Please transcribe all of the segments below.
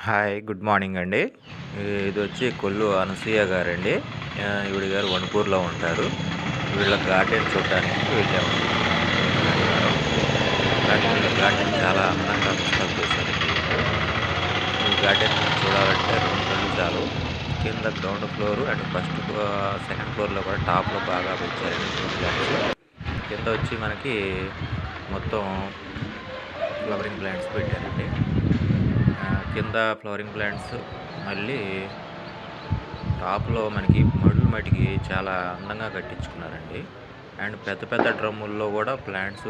Hi. Good morning అండి. ఇదొచ్చి కొల్లు అనసూయ గారండి. ఈవిడ గారు వణుకూరులో ఉంటారు. వీళ్ళ గార్డెన్ చూడడానికి వెళ్ళామండి. ఆదివారం. కానీ వీళ్ళ గార్డెన్ చాలా అందంగా ముస్తాబు చేశారండి వీళ్ళు. ఈ గార్డెన్ చూడాలంటే 2 కళ్ళు చాలు. కింద గ్రౌండ్ ఫ్లోర్ అండ్ సెకండ్ ఫ్లోర్‌లో కూడా టాప్‌లో బాగా పెంచారండి ప్లాంట్స్. కింద వచ్చి మనకి మొత్తం ఫ్లవరింగ్ ప్లాంట్స్ పెట్టారండి. కింద ఫ్లవరింగ్ ప్లాంట్స్ మళ్ళీ టాప్‌లో మనకి మటుకి చాలా అందంగా కట్టించుకున్నారండి. అండ్ పెద్ద పెద్ద డ్రమ్ముల్లో కూడా ప్లాంట్స్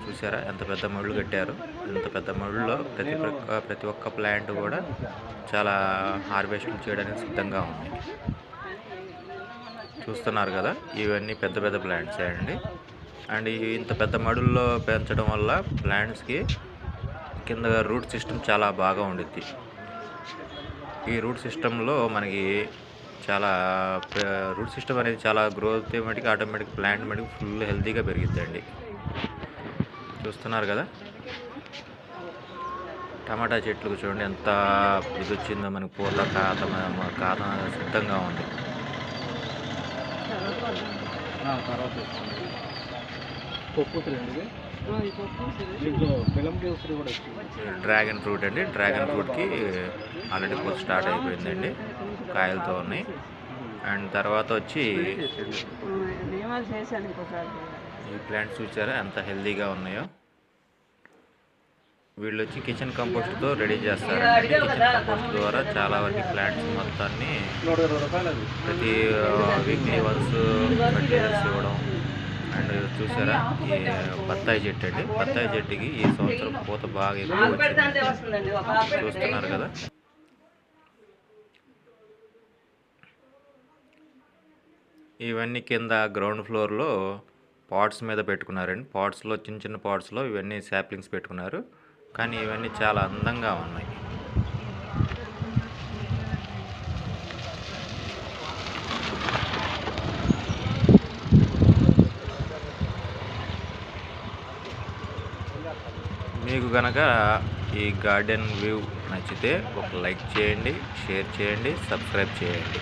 చూసారా ఎంత పెద్ద మడులు కట్టారో. ఇంత పెద్ద మడుల్లో ప్రతి ఒక్క ప్లాంట్ కూడా చాలా హార్వెస్టింగ్ చేయడానికి సిద్ధంగా ఉంది. చూస్తున్నారు కదా, ఇవన్నీ పెద్ద పెద్ద ప్లాంట్సే అండి. అండ్ ఇంత పెద్ద మడుల్లో పెంచడం వల్ల ప్లాంట్స్కి కింద రూట్ సిస్టమ్ చాలా బాగా ఉండిద్ది. ఈ రూట్ సిస్టంలో మనకి చాలా రూట్ సిస్టమ్ అనేది చాలా గ్రోత్ మటుకు ఆటోమేటిక్ ప్లాంట్ మటుకు ఫుల్ హెల్తీగా పెరిగిద్దండి. చూస్తున్నారు కదా, టమాటా చెట్లకు చూడండి ఎంత ఇది వచ్చిందో, మనకి పూత కాత సిద్ధంగా ఉంది. డ్రాగన్ ఫ్రూట్ అండి. డ్రాగన్ ఫ్రూట్కి ఆల్రెడీ పూత స్టార్ట్ అయిపోయిందండి, కాయలతో ఉన్నాయి. అండ్ తర్వాత వచ్చి ఈ ప్లాంట్స్ చూసారా ఎంత హెల్తీగా ఉన్నాయో. వీళ్ళు వచ్చి కిచెన్ కంపోస్ట్తో రెడీ చేస్తారండి. కిచెన్ కంపోస్ట్ ద్వారా చాలా వరకు ప్లాంట్స్ మొత్తాన్ని ప్రతి వీక్లీ వన్స్ ఫర్టిలైజర్స్ ఇవ్వడం. అండ్ చూసారా ఈ బత్తాయి చెట్టు అండి. బత్తాయి చెట్టుకి ఈ సంవత్సరం పూత బాగా ఎక్కువ వచ్చింది. చూస్తున్నారు కదా. ఇవన్నీ కింద గ్రౌండ్ ఫ్లోర్లో పాట్స్ మీద పెట్టుకున్నారండి. పాట్స్లో చిన్న చిన్న పాట్స్లో ఇవన్నీ శాప్లింగ్స్ పెట్టుకున్నారు. కానీ ఇవన్నీ చాలా అందంగా ఉన్నాయి. మీకు కనుక ఈ గార్డెన్ వ్యూ నచ్చితే ఒక లైక్ చేయండి, షేర్ చేయండి, సబ్స్క్రైబ్ చేయండి.